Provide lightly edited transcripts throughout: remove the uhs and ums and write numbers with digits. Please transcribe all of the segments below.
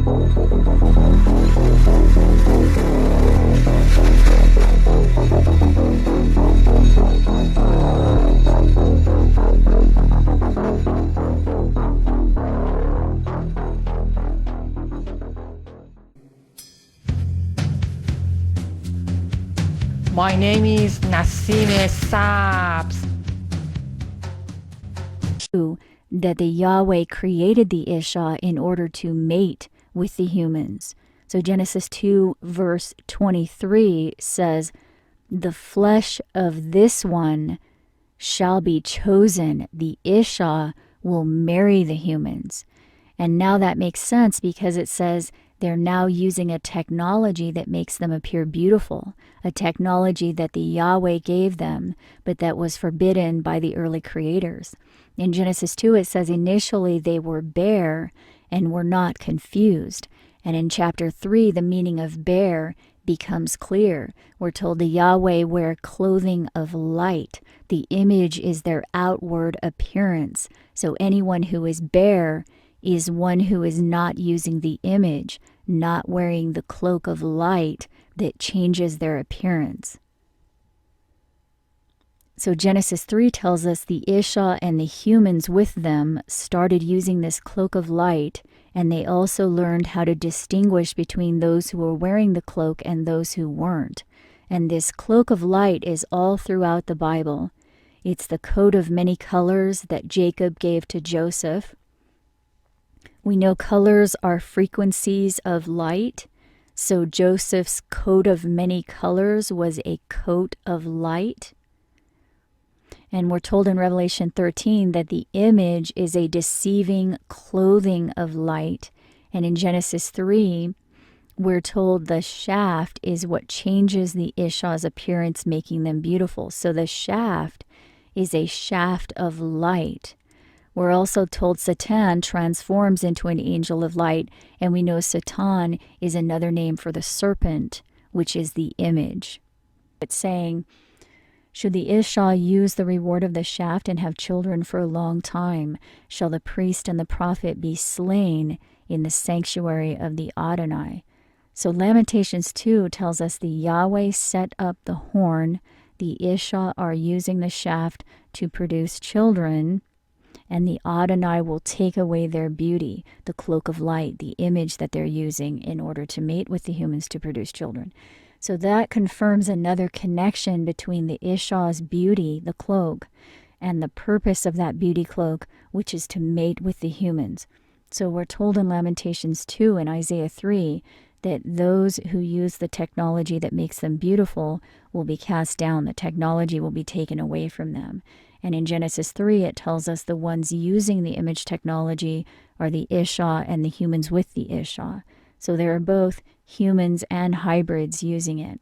My name is Nasime Saps. That the Yahweh created the Isha in order to mate with the humans. So Genesis 2 verse 23 says, the flesh of this one shall be chosen. The Isha will marry the humans. And now that makes sense because it says they're now using a technology that makes them appear beautiful, a technology that the Yahweh gave them, but that was forbidden by the early creators. In Genesis 2, it says initially they were bare and were not confused. And in chapter 3, the meaning of bare becomes clear. We're told the Yahweh wear clothing of light. The image is their outward appearance. So anyone who is bare is one who is not using the image, not wearing the cloak of light that changes their appearance. So Genesis 3 tells us the Isha and the humans with them started using this cloak of light, and they also learned how to distinguish between those who were wearing the cloak and those who weren't. And this cloak of light is all throughout the Bible. It's the coat of many colors that Jacob gave to Joseph. We know colors are frequencies of light, so Joseph's coat of many colors was a coat of light. And we're told in Revelation 13 that the image is a deceiving clothing of light. And in Genesis 3, we're told the shaft is what changes the Isha's appearance, making them beautiful. So the shaft is a shaft of light. We're also told Satan transforms into an angel of light, and we know Satan is another name for the serpent, which is the image. It's saying, should the Isha use the reward of the shaft and have children for a long time, shall the priest and the prophet be slain in the sanctuary of the Adonai. So Lamentations 2 tells us the Yahweh set up the horn, the Isha are using the shaft to produce children, and the Adonai will take away their beauty, the cloak of light, the image that they're using in order to mate with the humans to produce children. So that confirms another connection between the Isha's beauty, the cloak, and the purpose of that beauty cloak, which is to mate with the humans. So we're told in Lamentations 2 and Isaiah 3 that those who use the technology that makes them beautiful will be cast down. The technology will be taken away from them. And in Genesis 3, it tells us the ones using the image technology are the Isha and the humans with the Isha. So there are both humans and hybrids using it.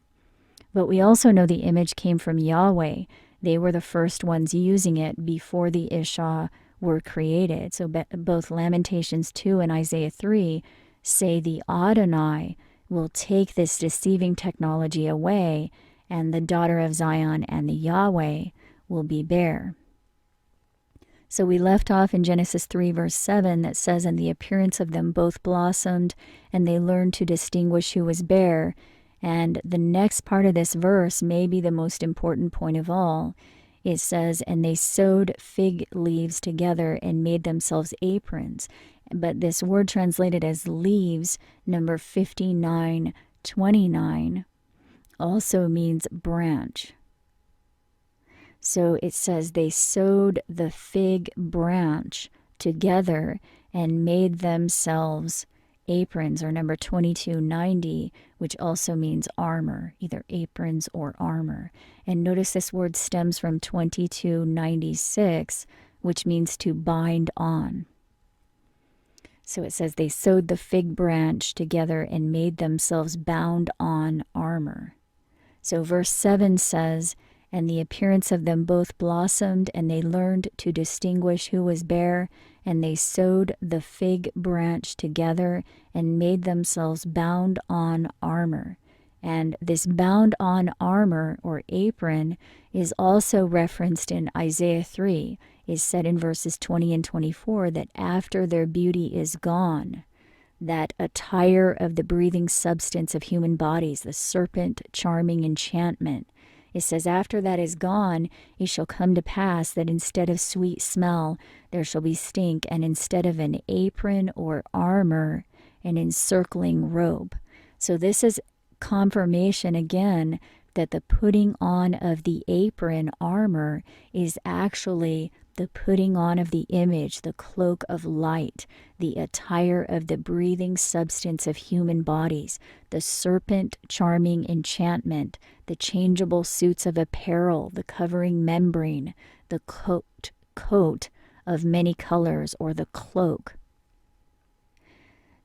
But we also know the image came from Yahweh. They were the first ones using it before the Isha were created. So both Lamentations 2 and Isaiah 3 say the Adonai will take this deceiving technology away, and the daughter of Zion and the Yahweh will be bare. So we left off in Genesis 3 verse 7 that says, and the appearance of them both blossomed, and they learned to distinguish who was bare. And the next part of this verse may be the most important point of all. It says, and they sewed fig leaves together and made themselves aprons. But this word translated as leaves, number 5929, also means branch. So it says they sewed the fig branch together and made themselves aprons, or number 2290, which also means armor, either aprons or armor. And notice this word stems from 2296, which means to bind on. So it says they sewed the fig branch together and made themselves bound on armor. So verse 7 says, and the appearance of them both blossomed, and they learned to distinguish who was bare, and they sewed the fig branch together and made themselves bound on armor. And this bound on armor, or apron, is also referenced in Isaiah 3. Is said in verses 20 and 24 that after their beauty is gone, that attire of the breathing substance of human bodies, the serpent charming enchantment. It says, after that is gone, it shall come to pass that instead of sweet smell, there shall be stink, and instead of an apron or armor, an encircling robe. So this is confirmation again that the putting on of the apron armor is actually the putting on of the image, the cloak of light, the attire of the breathing substance of human bodies, the serpent charming enchantment, the changeable suits of apparel, the covering membrane, the coat of many colors, or the cloak.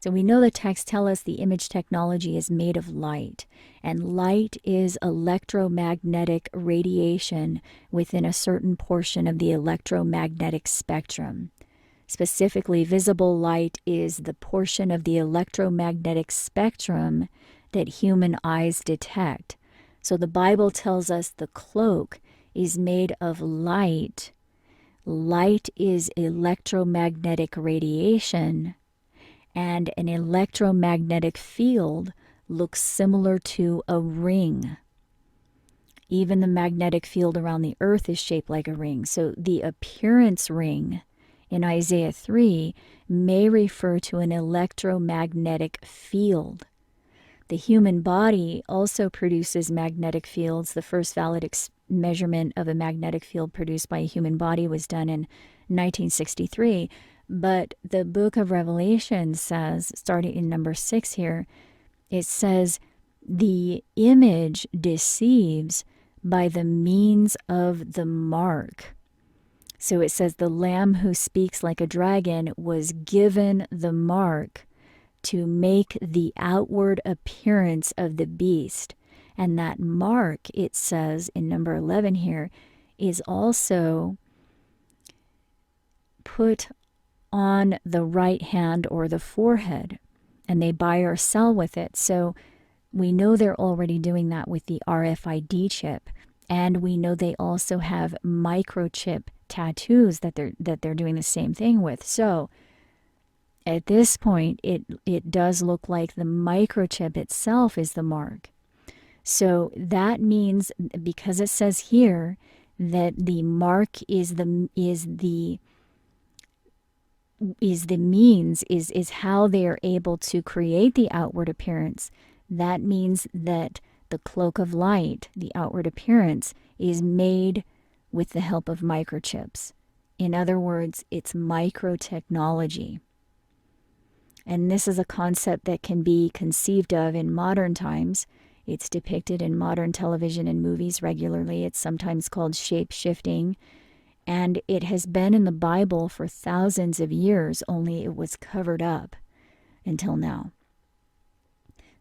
So we know the texts tell us the image technology is made of light, and light is electromagnetic radiation within a certain portion of the electromagnetic spectrum. Specifically, visible light is the portion of the electromagnetic spectrum that human eyes detect. So the Bible tells us the cloak is made of light. Light is electromagnetic radiation. And an electromagnetic field looks similar to a ring. Even the magnetic field around the earth is shaped like a ring. So the appearance ring in Isaiah 3 may refer to an electromagnetic field. The human body also produces magnetic fields. The first valid measurement of a magnetic field produced by a human body was done in 1963. But the book of Revelation says, starting in number 6 here, it says, the image deceives by the means of the mark. So it says, the Lamb who speaks like a dragon was given the mark to make the outward appearance of the beast. And that mark, it says in number 11 here, is also put on the right hand or the forehead, and they buy or sell with it. So we know they're already doing that with the RFID chip, and we know they also have microchip tattoos that they're doing the same thing with. So at this point, it does look like the microchip itself is the mark. So that means, because it says here that the mark is how they are able to create the outward appearance. That means that the cloak of light, the outward appearance, is made with the help of microchips. In other words, it's microtechnology. And this is a concept that can be conceived of in modern times. It's depicted in modern television and movies regularly. It's sometimes called shape-shifting. And it has been in the Bible for thousands of years, only it was covered up until now.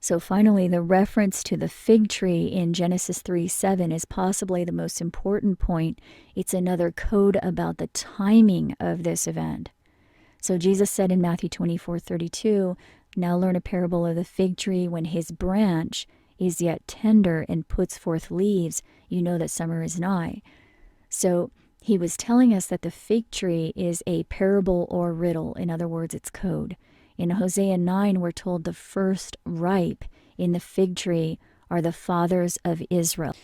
So finally, the reference to the fig tree in Genesis 3:7 is possibly the most important point. It's another code about the timing of this event. So Jesus said in Matthew 24:32, now learn a parable of the fig tree. When his branch is yet tender and puts forth leaves, you know that summer is nigh. So he was telling us that the fig tree is a parable or riddle. In other words, it's code. In Hosea 9, we're told the first ripe in the fig tree are the fathers of Israel.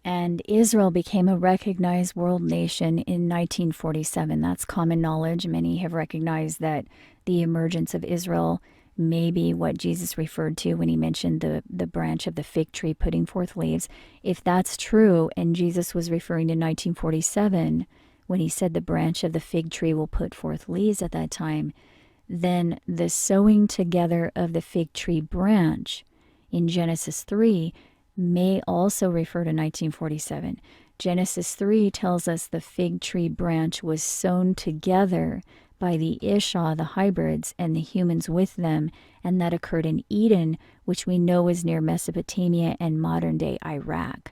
And Israel became a recognized world nation in 1947. That's common knowledge. Many have recognized that the emergence of Israel may be what Jesus referred to when he mentioned the branch of the fig tree putting forth leaves. If that's true, and Jesus was referring to 1947, when he said the branch of the fig tree will put forth leaves at that time, then the sewing together of the fig tree branch in Genesis 3 may also refer to 1947. Genesis 3 tells us the fig tree branch was sewn together by the Isha, the hybrids, and the humans with them, and that occurred in Eden, which we know is near Mesopotamia and modern-day Iraq.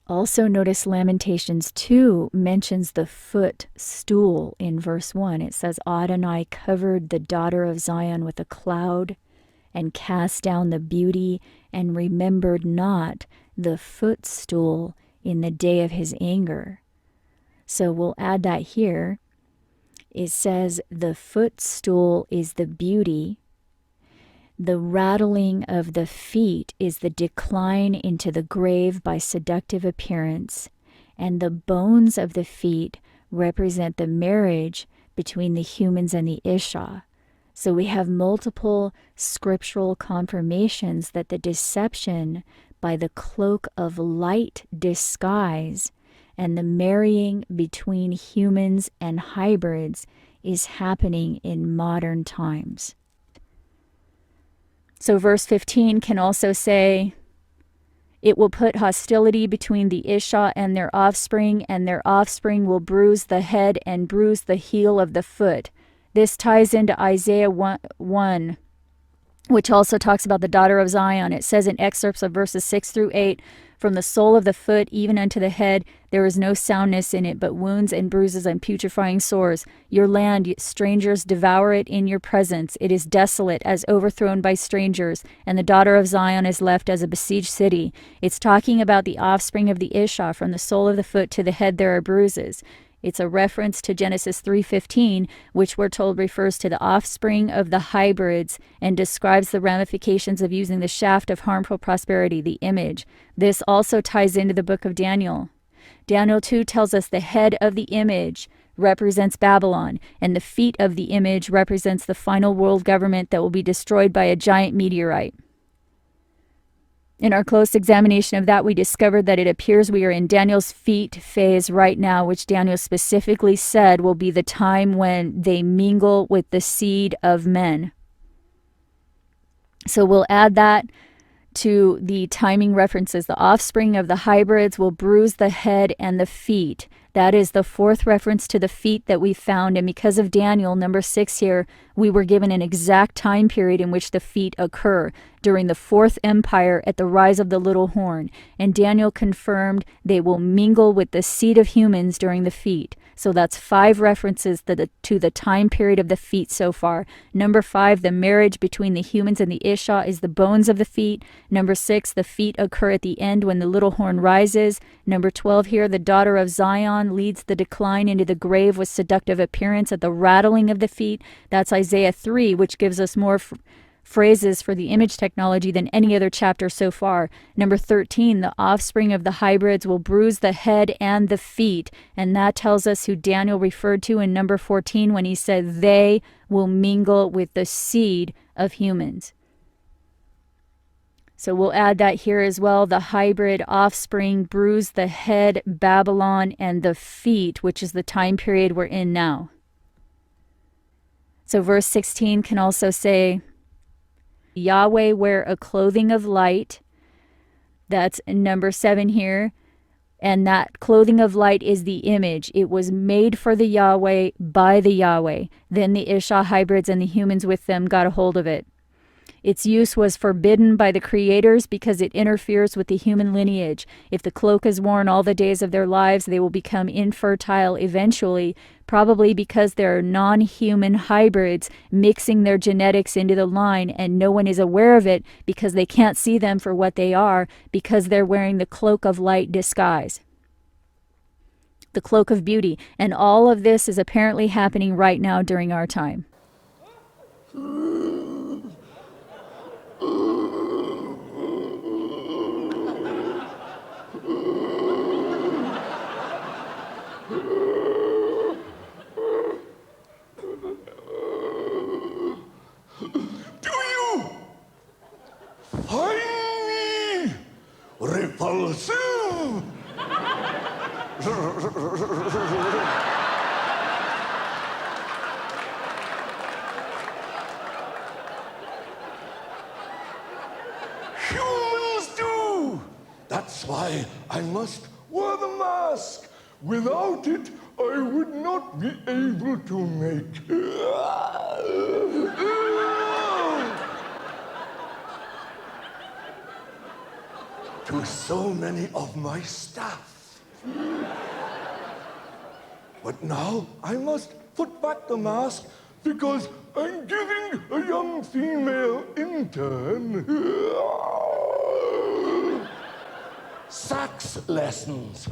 Also notice Lamentations 2 mentions the footstool in verse 1. It says, Adonai covered the daughter of Zion with a cloud and cast down the beauty and remembered not the footstool in the day of his anger. So we'll add that here. It says the footstool is the beauty. The rattling of the feet is the decline into the grave by seductive appearance, and the bones of the feet represent the marriage between the humans and the Isha. So we have multiple scriptural confirmations that the deception by the cloak of light disguise and the marrying between humans and hybrids is happening in modern times. So verse 15 can also say, it will put hostility between the Isha and their offspring will bruise the head and bruise the heel of the foot. This ties into Isaiah 1, which also talks about the daughter of Zion. It says in excerpts of verses 6 through 8, from the sole of the foot even unto the head, there is no soundness in it, but wounds and bruises and putrefying sores. Your land, strangers devour it in your presence. It is desolate, as overthrown by strangers, and the daughter of Zion is left as a besieged city. It's talking about the offspring of the Isha. From the sole of the foot to the head there are bruises. It's a reference to Genesis 3:15, which we're told refers to the offspring of the hybrids and describes the ramifications of using the shaft of harmful prosperity, the image. This also ties into the book of Daniel. Daniel 2 tells us the head of the image represents Babylon, and the feet of the image represents the final world government that will be destroyed by a giant meteorite. In our close examination of that, we discovered that it appears we are in Daniel's feet phase right now, which Daniel specifically said will be the time when they mingle with the seed of men. So we'll add that to the timing references. The offspring of the hybrids will bruise the head and the feet. That is the fourth reference to the feet that we found. And because of Daniel, number 6 here, we were given an exact time period in which the feet occur during the Fourth Empire at the rise of the little horn. And Daniel confirmed they will mingle with the seed of humans during the feet. So that's 5 references to the time period of the feet so far. Number 5, the marriage between the humans and the Isha is the bones of the feet. Number 6, the feet occur at the end when the little horn rises. Number 12 here, the daughter of Zion leads the decline into the grave with seductive appearance at the rattling of the feet. That's Isaiah 3, which gives us more phrases for the image technology than any other chapter so far. Number 13, the offspring of the hybrids will bruise the head and the feet, and that tells us who Daniel referred to in number 14 when he said they will mingle with the seed of humans. So we'll add that here as well. The hybrid offspring bruise the head, Babylon, and the feet, which is the time period we're in now. So verse 16 can also say, Yahweh wear a clothing of light. That's number 7 here. And that clothing of light is the image. It was made for the Yahweh by the Yahweh. Then the Isha hybrids and the humans with them got a hold of it. Its use was forbidden by the creators because it interferes with the human lineage. If the cloak is worn all the days of their lives, they will become infertile eventually, probably because there are non-human hybrids mixing their genetics into the line, and no one is aware of it because they can't see them for what they are because they're wearing the cloak of light disguise. The cloak of beauty. And all of this is apparently happening right now during our time. Repulsive! Humans do! That's why I must wear the mask. Without it, I would not be able to make... to so many of my staff. But now I must put back the mask because I'm giving a young female intern sax lessons.